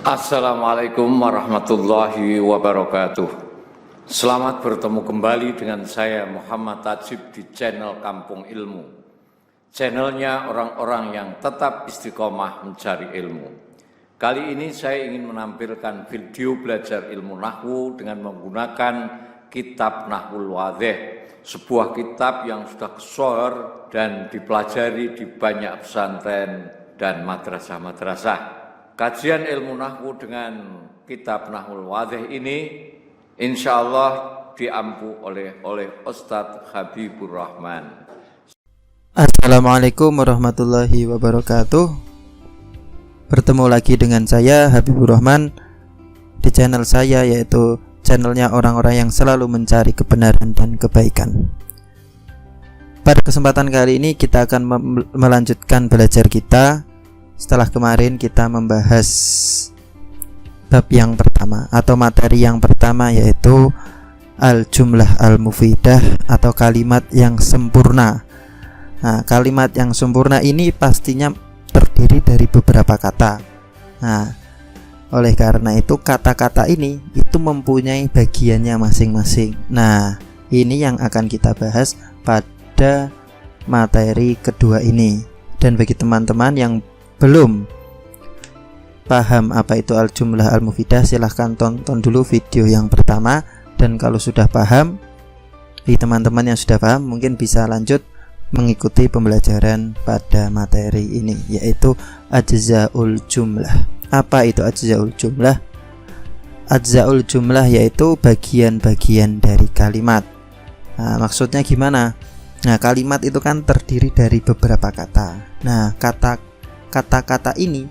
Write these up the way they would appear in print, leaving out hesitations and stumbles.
Assalamualaikum warahmatullahi wabarakatuh. Selamat bertemu kembali dengan saya Muhammad Tajib di channel Kampung Ilmu. Channelnya orang-orang yang tetap istiqomah mencari ilmu. Kali ini saya ingin menampilkan video belajar ilmu nahwu dengan menggunakan kitab Nahwul Wadhih, sebuah kitab yang sudah kesohor dan dipelajari di banyak pesantren dan madrasah-madrasah. Kajian ilmu nahwu dengan kitab Nahwul Wadhih ini insya Allah diampu oleh Ustadz Habibur Rahman. Assalamualaikum warahmatullahi wabarakatuh. Bertemu lagi dengan saya Habibur Rahman di channel saya, yaitu channelnya orang-orang yang selalu mencari kebenaran dan kebaikan. Pada kesempatan kali ini kita akan melanjutkan belajar kita. Setelah kemarin kita membahas bab yang pertama atau materi yang pertama, yaitu al-jumlah al-mufidah atau kalimat yang sempurna. Nah, kalimat yang sempurna ini pastinya terdiri dari beberapa kata. Nah, oleh karena itu kata-kata ini itu mempunyai bagiannya masing-masing. Nah, ini yang akan kita bahas pada materi kedua ini. Dan bagi teman-teman yang belum paham apa itu al-jumlah al-mufidah, silahkan tonton dulu video yang pertama. Dan kalau sudah paham, bagi teman-teman yang sudah paham mungkin bisa lanjut mengikuti pembelajaran pada materi ini, yaitu ajzaul jumlah. Apa itu ajzaul jumlah? Ajzaul jumlah yaitu bagian-bagian dari kalimat. Nah, maksudnya gimana? Nah, kalimat itu kan terdiri dari beberapa kata. Nah, kata-kata ini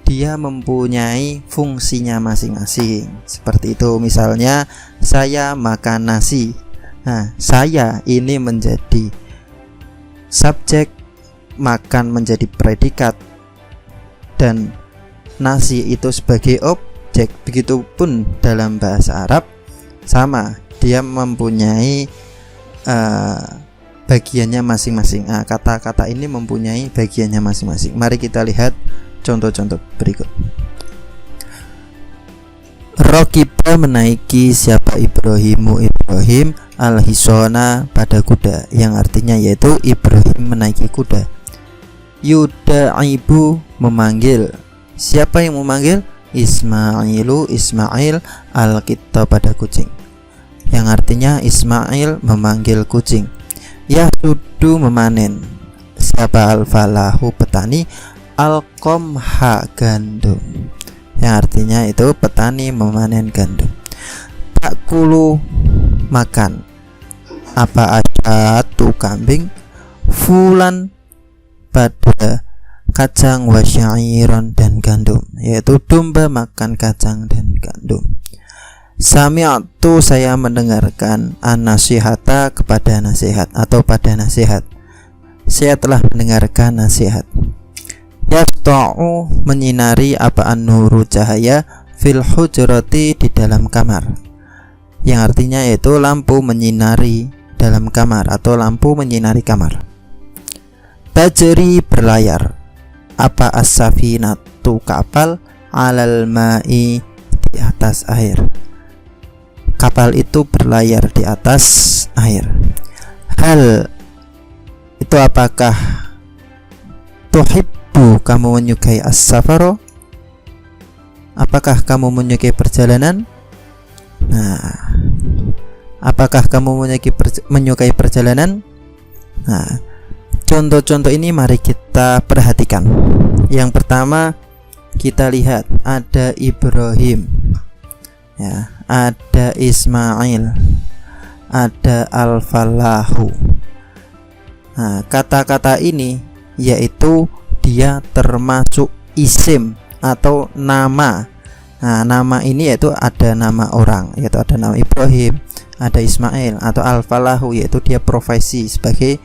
dia mempunyai fungsinya masing-masing. Seperti itu, misalnya saya makan nasi. Nah, saya ini menjadi subjek, makan menjadi predikat, dan nasi itu sebagai objek. Begitupun dalam bahasa Arab sama, dia mempunyai bagiannya masing-masing. Nah, kata-kata ini mempunyai bagiannya masing-masing. Mari kita lihat contoh-contoh berikut. Rokiba menaiki siapa Ibrahim al-hisona pada kuda, yang artinya yaitu Ibrahim menaiki kuda. Yudaibu memanggil, siapa yang memanggil? Ismail al-kitta pada kucing, yang artinya Ismail memanggil kucing. Yahsudu memanen, siapa? Al-falahu petani, al-qamha gandum, yang artinya itu petani memanen gandum. Takulu makan, apa? Asyatu kambing, fulan pada kacang, wasyairon dan gandum, yaitu domba makan kacang dan gandum. Sami'tu saya mendengarkan, an-nasihata kepada nasihat atau pada nasihat. Saya telah mendengarkan nasihat. Yasta'u menyinari, apa? An-nuru cahaya, fil hujrati di dalam kamar, yang artinya yaitu lampu menyinari dalam kamar atau lampu menyinari kamar. Tajri berlayar, apa? As-safinatu kapal, alal ma'i di atas air. Kapal itu berlayar di atas air. Hal itu apakah? Tuhibbu kamu menyukai as-safaro, apakah kamu menyukai perjalanan? Nah, apakah kamu menyukai perjalanan? Nah, contoh-contoh ini mari kita perhatikan. Yang pertama kita lihat ada Ibrahim, ya, ada Ismail, ada al-falahu. Nah, kata-kata ini yaitu dia termasuk isim atau nama. Nah, nama ini yaitu ada nama orang, yaitu ada nama Ibrahim, ada Ismail, atau al-falahu yaitu dia profesi sebagai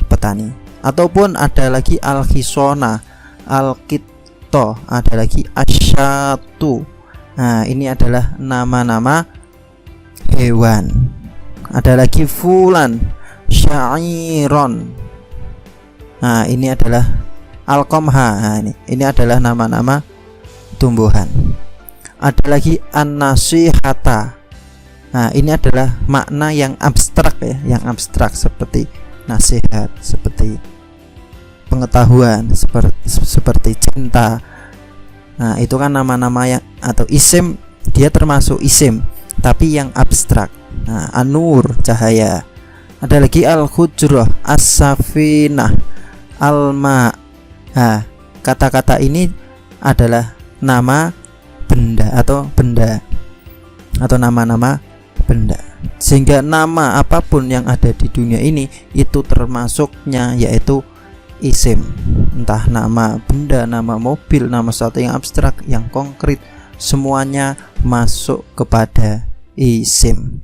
petani. Ataupun ada lagi al-hisona, al-kitto, ada lagi asyatu. Nah, ini adalah nama-nama hewan. Ada lagi fulan, syairon. Nah, ini adalah al-qamha. Nah, ini adalah nama-nama tumbuhan. Ada lagi an-nasihata. Nah, ini adalah makna yang abstrak ya, yang abstrak seperti nasihat, seperti pengetahuan, seperti cinta. Nah, itu kan nama-nama yang atau isim, dia termasuk isim tapi yang abstrak. Nah, an-nur, cahaya. Ada lagi al-hujrah, as-safinah, al-ma. Nah, kata-kata ini adalah nama benda atau nama-nama benda, sehingga nama apapun yang ada di dunia ini itu termasuknya yaitu isim. Entah nama benda, nama mobil, nama sesuatu yang abstrak, yang konkret, semuanya masuk kepada isim.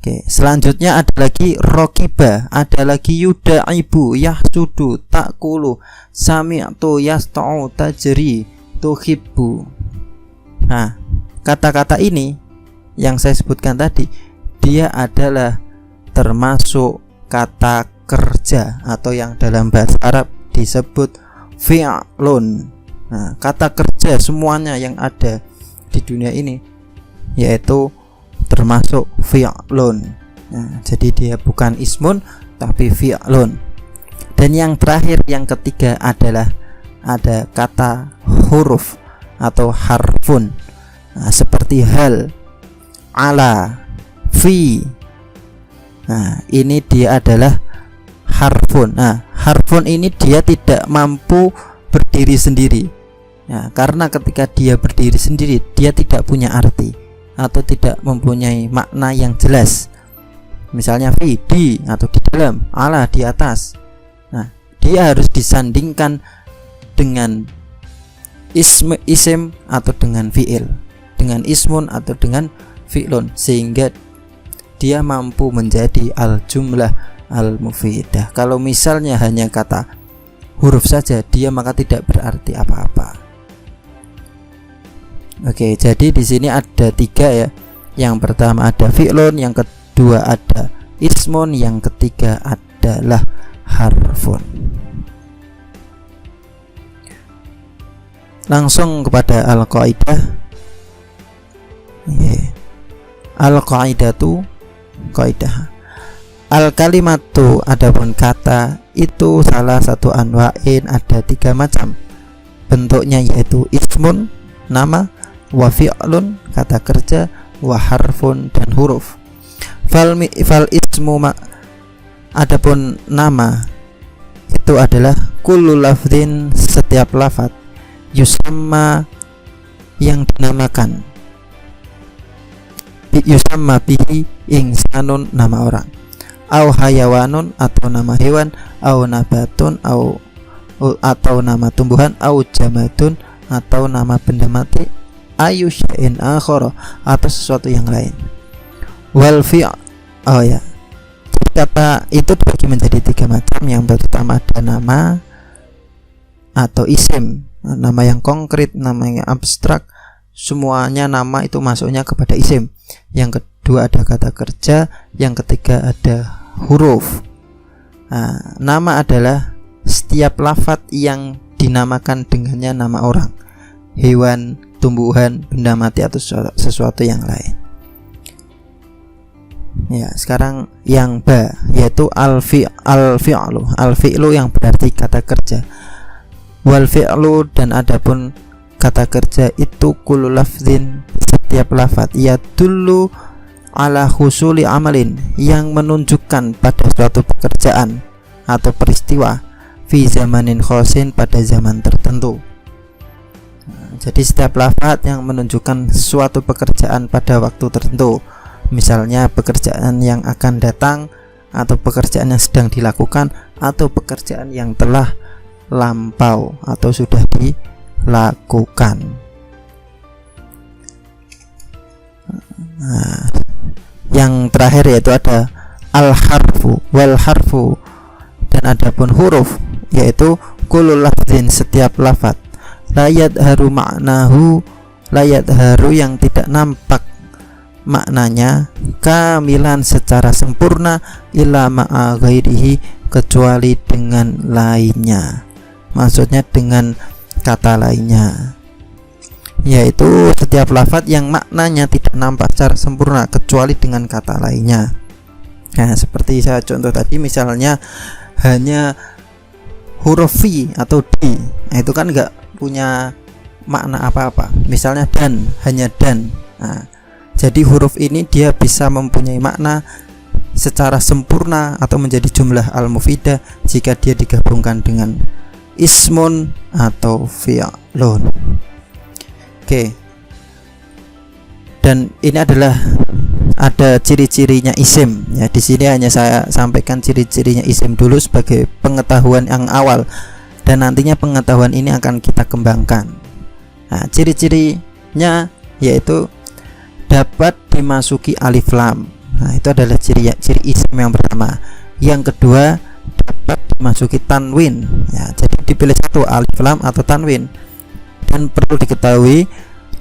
Oke, selanjutnya ada lagi rokiba, ada lagi yudaibu, yahsudu, takulu, sami'tu, yasta'u, tajri, tuhibbu. Nah, kata-kata ini yang saya sebutkan tadi, dia adalah termasuk kata kerja atau yang dalam bahasa Arab disebut fi'lun. Nah, kata kerja semuanya yang ada di dunia ini yaitu termasuk fi'lun. Nah, jadi dia bukan ismun tapi fi'lun. Dan yang terakhir, yang ketiga adalah ada kata huruf atau harfun. Nah, seperti hal, ala, fi. Nah, ini dia adalah harfun. Nah, harfun ini dia tidak mampu berdiri sendiri. Nah, karena ketika dia berdiri sendiri, dia tidak punya arti atau tidak mempunyai makna yang jelas. Misalnya fi, di atau di dalam, ala di atas. Nah, dia harus disandingkan dengan isim atau dengan fi'il, dengan ismun atau dengan fi'lun, sehingga dia mampu menjadi al-jumlah al-mufidah. Kalau misalnya hanya kata huruf saja, dia maka tidak berarti apa-apa. Oke, jadi di sini ada 3 ya. Yang pertama ada fi'lun, yang kedua ada ismun, yang ketiga adalah harfun. Langsung kepada al-qaidah. Al-qaidatu, qaidah. Al-kalimatu, adapun kata itu salah satu anwa'in, ada 3 macam bentuknya, yaitu ismun, nama, wa fi'lun, kata kerja, wa harfun, dan huruf. Fal ismu adapun nama itu adalah kullu lafdhin, setiap lafaz, yusamma yang dinamakan, yusamma bihi insanun, nama orang, au hayawanun atau nama hewan, au nabatun atau nama tumbuhan, au jamadun atau nama benda mati, ayu syai'in akhara atau sesuatu yang lain. Wal kata itu dibagi menjadi 3 macam. Yang pertama ada nama atau isim, nama yang konkret, nama yang abstrak, semuanya nama itu masuknya kepada isim. Yang kedua ada kata kerja, yang ketiga ada huruf. Nah, nama adalah setiap lafadz yang dinamakan dengannya nama orang, hewan, tumbuhan, benda mati atau sesuatu yang lain. Ya, sekarang yang ba, yaitu al-fi'lu. Al-fi'lu yang berarti kata kerja. Wal fi'lu, dan adapun kata kerja itu kullu lafzin, setiap lafadz, yadullu ala husuli amalin, yang menunjukkan pada suatu pekerjaan atau peristiwa, fi zamanin khosin, pada zaman tertentu. Jadi setiap lafaz yang menunjukkan suatu pekerjaan pada waktu tertentu, misalnya pekerjaan yang akan datang, atau pekerjaan yang sedang dilakukan, atau pekerjaan yang telah lampau atau sudah dilakukan. Nah, yang terakhir yaitu ada al-harfu wal harfu, dan adapun huruf yaitu kullu lafzin, setiap lafaz, layat haru maknahu, layat haru yang tidak nampak maknanya, kamilan secara sempurna, illa ma'a ghairihi, kecuali dengan lainnya, maksudnya dengan kata lainnya. yaitu setiap lafadz yang maknanya tidak nampak secara sempurna kecuali dengan kata lainnya. Nah, seperti saya contoh tadi, misalnya hanya huruf V atau D, nah, itu kan nggak punya makna apa-apa. Misalnya dan, hanya dan. Nah, jadi huruf ini dia bisa mempunyai makna secara sempurna atau menjadi jumlah al-mufidah jika dia digabungkan dengan ismun atau fi'lun. Oke. Dan ini adalah ada ciri-cirinya isim ya. Di sini hanya saya sampaikan ciri-cirinya isim dulu sebagai pengetahuan yang awal, dan nantinya pengetahuan ini akan kita kembangkan. Nah, ciri-cirinya yaitu dapat dimasuki alif lam. Nah, itu adalah ciri isim yang pertama. Yang kedua, dapat dimasuki tanwin ya. Jadi dipilih satu, alif lam atau tanwin. Dan perlu diketahui,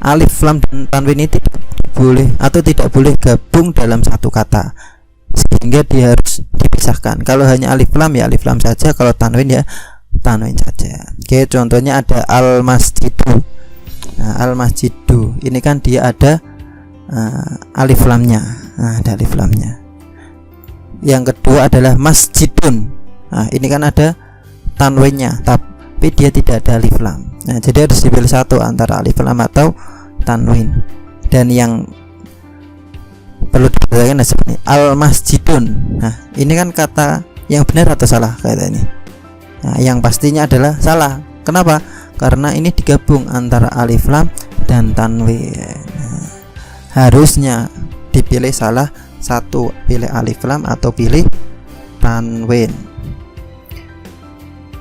alif lam dan tanwin ini tidak boleh gabung dalam satu kata, sehingga dia harus dipisahkan. Kalau hanya alif lam ya alif lam saja, kalau tanwin ya tanwin saja. Oke, contohnya ada al-masjidu. Nah, al-masjidu ini kan dia ada alif lamnya. Nah, ada alif lamnya. Yang kedua adalah masjidun. Nah, ini kan ada tanwinnya, tapi dia tidak ada alif lam. Nah, jadi harus dipilih satu antara alif lam atau tanwin. Dan yang perlu diperhatikan seperti al-masjidun. Nah, ini kan kata yang benar atau salah kata ini? Nah, yang pastinya adalah salah. Kenapa? Karena ini digabung antara alif lam dan tanwin. Nah, harusnya dipilih salah satu, pilih alif lam atau pilih tanwin.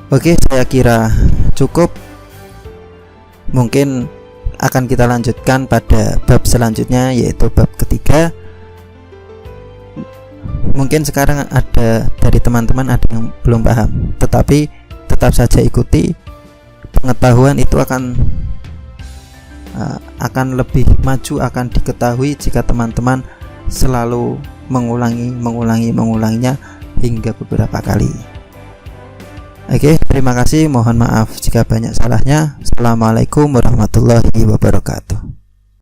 Oke, saya kira cukup. Mungkin akan kita lanjutkan pada bab selanjutnya, yaitu bab ketiga. Mungkin sekarang ada dari teman-teman ada yang belum paham, tetapi tetap saja ikuti. Pengetahuan itu akan lebih maju, akan diketahui jika teman-teman selalu mengulanginya hingga beberapa kali. Oke, terima kasih. Mohon maaf jika banyak salahnya. Assalamualaikum warahmatullahi wabarakatuh.